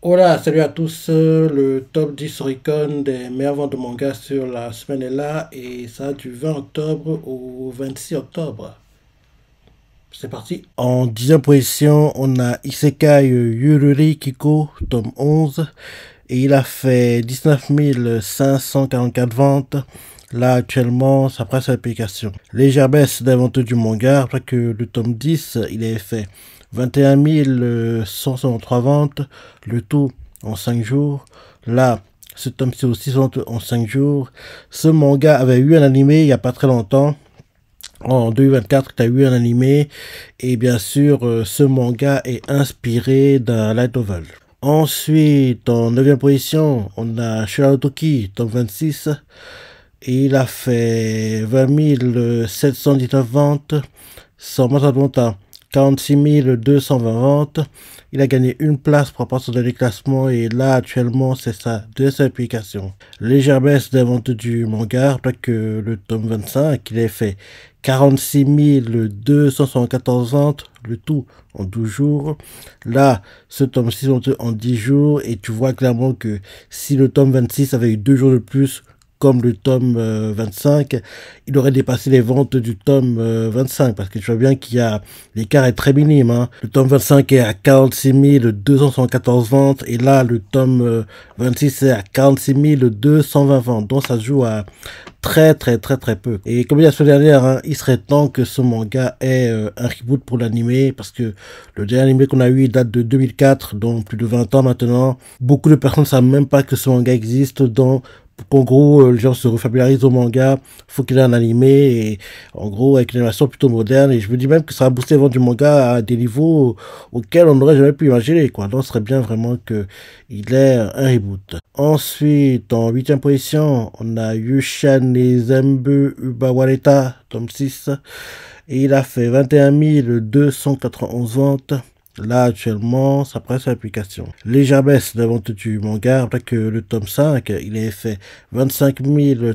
Hola, salut à tous. Le top 10 Oricon des meilleures ventes de manga sur la semaine est là et ça du 20 octobre au 26 octobre. C'est parti. En 10e position, on a Isekai Yururi Kiko, tome 11. Et il a fait 19 544 ventes. Là, actuellement, ça presse l'application. Légère baisse des ventes du manga, après que le tome 10, il avait fait 21 163 ventes, le tout en 5 jours. Là, ce tome-ci aussi ventes en 5 jours. Ce manga avait eu un animé il n'y a pas très longtemps. En 2024, tu as eu un animé. Et bien sûr, ce manga est inspiré d'un light novel. Ensuite, en 9e position, on a Shirahotoki, tome 26. Et il a fait 20 719 ventes, sans monte à 46 220 ventes. Il a gagné une place pour rapport à son dernier classement et là actuellement c'est sa deuxième application. Légère baisse des ventes du manga, alors que le tome 25 il a fait 46 274 ventes, le tout en 12 jours. Là, ce tome 6 en 10 jours et tu vois clairement que si le tome 26 avait eu 2 jours de plus, comme le tome 25, il aurait dépassé les ventes du tome 25, parce que tu vois bien qu'il y a, l'écart est très minime, hein. Le tome 25 est à 46 274 ventes, et là, le tome 26 est à 46 220 ventes, donc ça se joue à très peu. Et comme il y a la semaine dernière, hein, il serait temps que ce manga ait un reboot pour l'animé, parce que le dernier animé qu'on a eu il date de 2004, donc plus de 20 ans maintenant. Beaucoup de personnes ne savent même pas que ce manga existe, donc en gros, les gens se refamiliarisent au manga, faut qu'il ait un animé, et en gros, avec une animation plutôt moderne, et je me dis même que ça va booster les ventes du manga à des niveaux auxquels on n'aurait jamais pu imaginer, quoi. Donc, ce serait bien vraiment qu'il ait un reboot. Ensuite, en 8e position, on a Yushan et Zembu Ubawareta, tome 6, et il a fait 21 291 ventes. Là, actuellement, ça presse l'application. Légère baisse de la vente du manga, après que le tome 5, il avait fait 25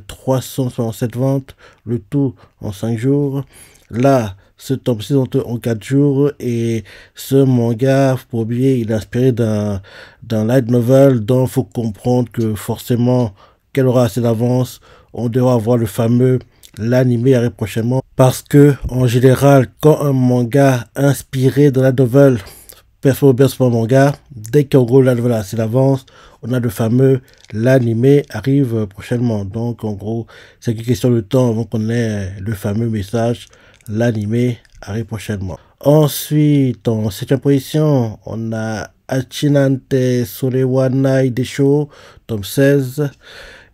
367 ventes, le tout en 5 jours. Là, ce tome 6 en 4 jours, et ce manga, faut pas oublier, il est inspiré d'un light novel, donc il faut comprendre que forcément, qu'elle aura assez d'avance, on devra avoir le fameux l'anime arrive prochainement, parce que en général quand un manga inspiré de la novel performe bien sur un manga, dès qu'en gros la novel a assez d'avance, on a le fameux l'anime arrive prochainement. Donc en gros c'est une question de temps avant qu'on ait le fameux message l'anime arrive prochainement. Ensuite, en 7e position, on a Achinante Sorewanai Desho, tome 16.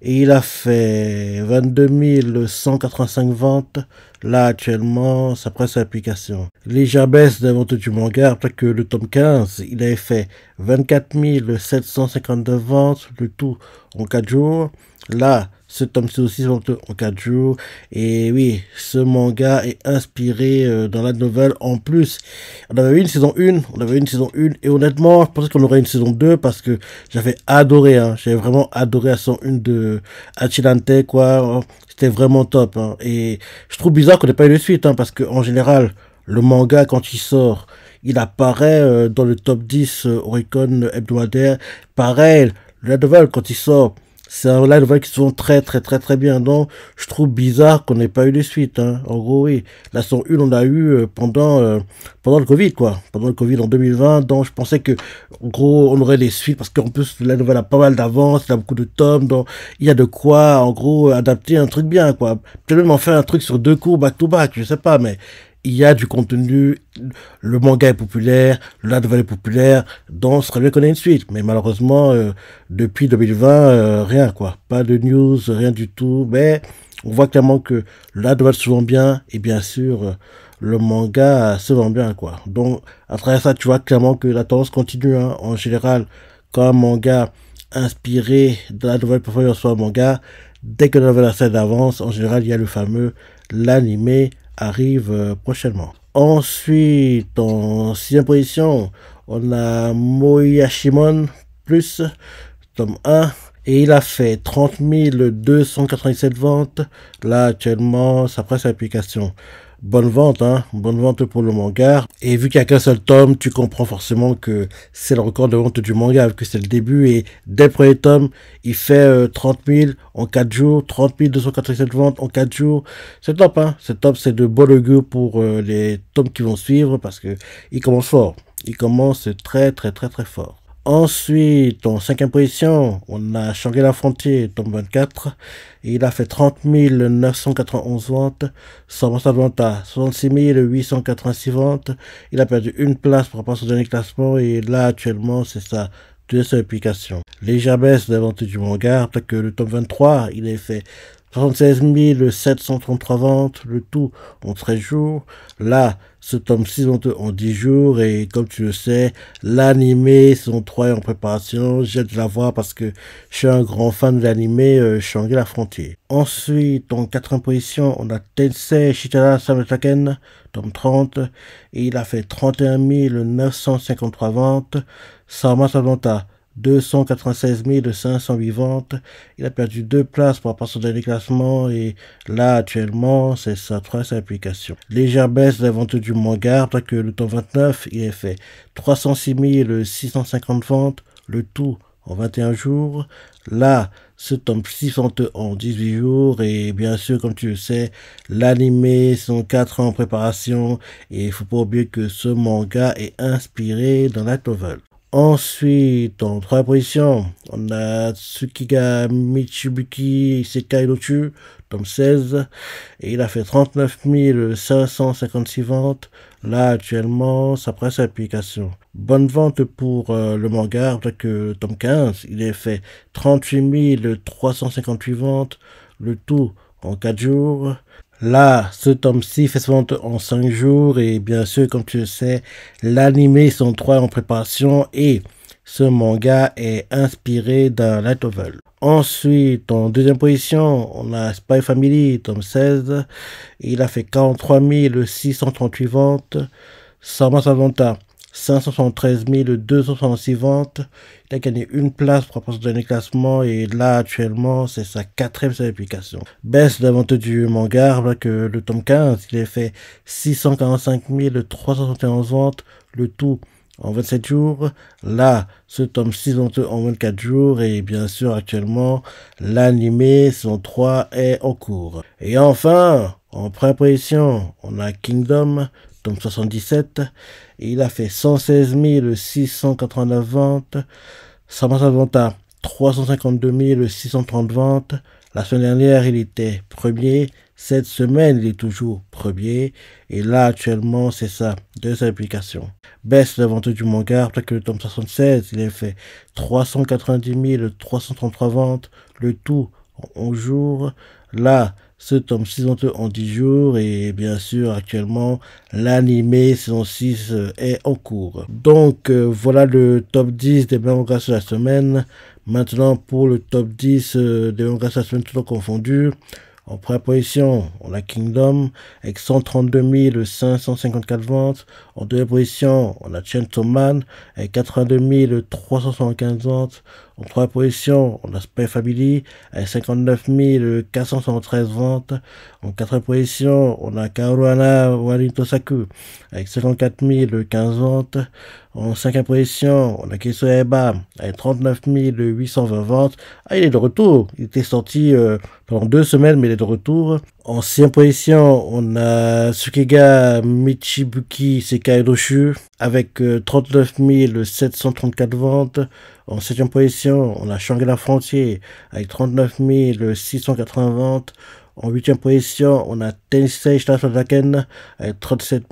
Et il a fait 22 185 ventes. Là, actuellement, ça presse l'application. Légère baisse des ventes du manga, après que le tome 15, il avait fait 24 752 ventes, le tout en 4 jours. Là, ce tome-ci aussi en 4 jours. Et oui, ce manga est inspiré dans la nouvelle. En plus, on avait eu une saison 1, et honnêtement, je pensais qu'on aurait une saison 2 parce que j'avais adoré, hein. J'avais vraiment adoré la saison 1 de Achilante, quoi. C'était vraiment top, hein. Et je trouve bizarre qu'on n'ait pas eu de suite, hein, parce qu'en général, le manga, quand il sort, il apparaît dans le top 10 Oricon hebdomadaire. Pareil, le novel, quand il sort, c'est un live novel qui se vend très bien. Donc, je trouve bizarre qu'on n'ait pas eu de suite, hein. En gros, oui. La saison 1, on l'a eu pendant le Covid, quoi. Pendant le Covid en 2020. Donc, je pensais que, en gros, on aurait des suites parce qu'en plus, la nouvelle a pas mal d'avance, il a beaucoup de tomes. Donc, il y a de quoi, en gros, adapter un truc bien, quoi. Peut-être même en faire un truc sur 2 cours back to back, je sais pas, mais il y a du contenu, le manga est populaire, la nouvelle est populaire, donc ce serait bien qu'on ait une suite. Mais malheureusement, depuis 2020, rien, quoi. Pas de news, rien du tout. Mais on voit clairement que la nouvelle se vend bien, et bien sûr, le manga se vend bien, quoi. Donc, à travers ça, tu vois clairement que la tendance continue, hein. En général, quand un manga inspiré de la nouvelle performance sur un manga, dès que la nouvelle a assez d'avance, en général, il y a le fameux l'animé arrive prochainement. Ensuite, en 6e position, on a Moyashimon plus, tome 1. Et il a fait 30 297 ventes. Là, actuellement, ça presse l'application. Bonne vente, hein, bonne vente pour le manga. Et vu qu'il n'y a qu'un seul tome, tu comprends forcément que c'est le record de vente du manga, vu que c'est le début. Et dès le premier tome, il fait 30 000 en 4 jours, 30 287 ventes en 4 jours. C'est top, hein, c'est top, c'est de bon augure pour les tomes qui vont suivre, parce que il commence fort. Il commence très, très, très, très fort. Ensuite, en cinquième position, on a Shangri-La Frontier, tome 24. Et il a fait 30 991 ventes, sans sa vente à 66 886 ventes. Il a perdu une place par rapport à son dernier classement. Et là, actuellement, c'est sa deuxième application. Légère baisse des ventes du manga, peut-être que le tome 23, il a fait 76 733 ventes, le tout en 13 jours. Là, ce tome 6 en 10 jours. Et comme tu le sais, l'animé saison 3 est en préparation. J'ai hâte de la voir parce que je suis un grand fan de l'animé Shangri-La Frontier. Ensuite, en quatrième position, on a Tensei Shitara Sametaken, tome 30. Et il a fait 31 953 ventes. Sama Samantha 296 508 ventes. Il a perdu 2 places par rapport à son dernier classement et là actuellement c'est sa troisième application. Légère baisse des ventes du manga, parce que le tome 29 il a fait 306 650 ventes, le tout en 21 jours. Là, ce tome 6 ventes en 18 jours et bien sûr comme tu le sais, l'animé sont 4 ans en préparation et il faut pas oublier que ce manga est inspiré dans la novel. Ensuite, en troisième position, on a Tsukiga Michibuki Isekai Lochu, tome 16, et il a fait 39 556 ventes. Là, actuellement, sa presse application. Bonne vente pour le manga, avec le tome 15, il a fait 38 358 ventes, le tout en 4 jours. Là, ce tome-ci fait son vente en 5 jours et bien sûr, comme tu le sais, l'anime sont 3 en préparation et ce manga est inspiré d'un light novel. Ensuite, en deuxième position, on a Spy Family, tome 16. Il a fait 43 638 ventes. Samantha Vanta, 573 266 ventes. Il a gagné une place par rapport à son dernier classement et là actuellement c'est sa quatrième application. Baisse de la vente du manga, alors que le tome 15 il a fait 645 371 ventes, le tout en 27 jours. Là, ce tome 6 vente en 24 jours et bien sûr actuellement l'animé saison 3 est en cours. Et enfin, en préparation, on a Kingdom, tome 77, et il a fait 116 689 ventes. Samantha Vanta, 352 630 ventes. La semaine dernière, il était premier. Cette semaine, il est toujours premier. Et là, actuellement, c'est ça, deux applications. Baisse de vente du manga, après que le tome 76, il a fait 390 333 ventes. Le tout en 11 jours. Là, ce tome 6 en 10 jours et bien sûr actuellement l'animé saison 6 est en cours. Donc voilà le top 10 des mangas de la semaine. Maintenant pour le top 10 des mangas de la semaine tout confondu. En première position, on a Kingdom avec 132 554 ventes. En deuxième position, on a Chainsaw Man avec 82 375 ventes. En troisième position, on a Spy Family avec 59 473 ventes. En quatrième position, on a Kaoruana Warintosaku avec 54 015 ventes. En cinquième position, on a Keisuo Eba avec 39 820 ventes. Ah, il est de retour. Il était sorti pendant 2 semaines, mais il est de retour. En sixième position, on a Tsukiga Michibuki Sekai Doshu avec 39 734 ventes. En septième position, on a Shangri-La Frontier avec 39 680 ventes. En huitième position, on a Tensei Shitara avec 37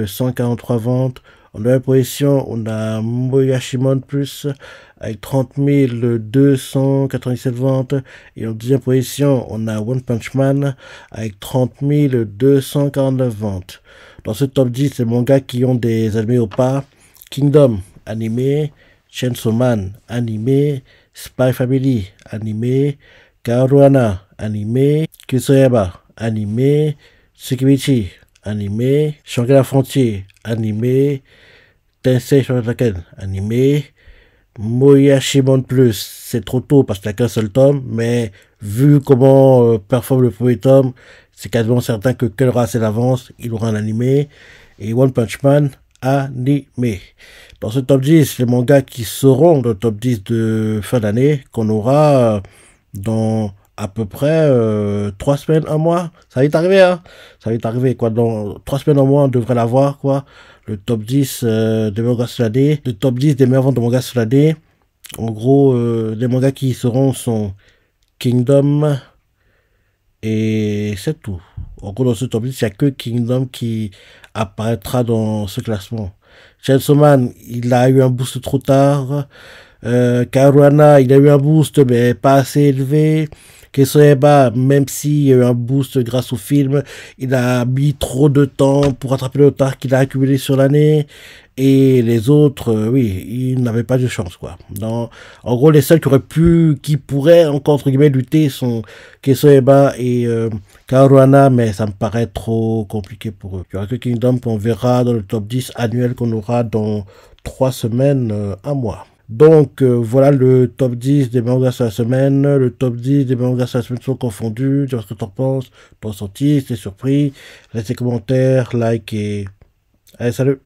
143 ventes. En neuvième position, on a Moyashimon Plus avec 30 297 ventes. Et en dixième position, on a One Punch Man avec 30 249 ventes. Dans ce top 10, les mangas qui ont des animés au pas: Kingdom, animé; Chainsaw Man, animé; Spy Family, animé; Kaoruana, animé; Kusoyaba, animé; Tsukibichi, animé; Shangri-La Frontier, animé; Tensei Shotaraken, animé; Moyashimon Plus, c'est trop tôt parce qu'il n'y a qu'un seul tome, mais vu comment performe le premier tome, c'est quasiment certain que quelle race elle avance, il aura un animé. Et One Punch Man, animé. Dans ce top 10, les mangas qui seront dans le top 10 de fin d'année, qu'on aura dans à peu près 3 semaines, un mois. Ça va être arrivé, hein. Ça va être arrivé, quoi. Dans 3 semaines, un mois, on devrait l'avoir, quoi. Le top 10 des mangas sur l'année. Le top 10 des meilleures ventes de mangas sur l'année. En gros, les mangas qui y seront sont Kingdom, et c'est tout. En gros, dans ce top 10, il n'y a que Kingdom qui apparaîtra dans ce classement. Chainsaw Man, il a eu un boost trop tard. Caruana, il a eu un boost, mais pas assez élevé. Kesoeba, même s'il y a eu un boost grâce au film, il a mis trop de temps pour rattraper le retard qu'il a accumulé sur l'année. Et les autres, oui, ils n'avaient pas de chance, quoi. En gros, les seuls qui pourraient encore, entre guillemets, lutter sont Kesoeba et Caruana, mais ça me paraît trop compliqué pour eux. Il y aura que Kingdom qu'on verra dans le top 10 annuel qu'on aura dans 3 semaines, un mois. Donc voilà le top 10 des mangas de la semaine. Le top 10 des mangas de la semaine sont confondus. Dis-moi ce que t'en penses, ton ressenti, t'es surpris. Laisse tes commentaires, like et... Allez, salut!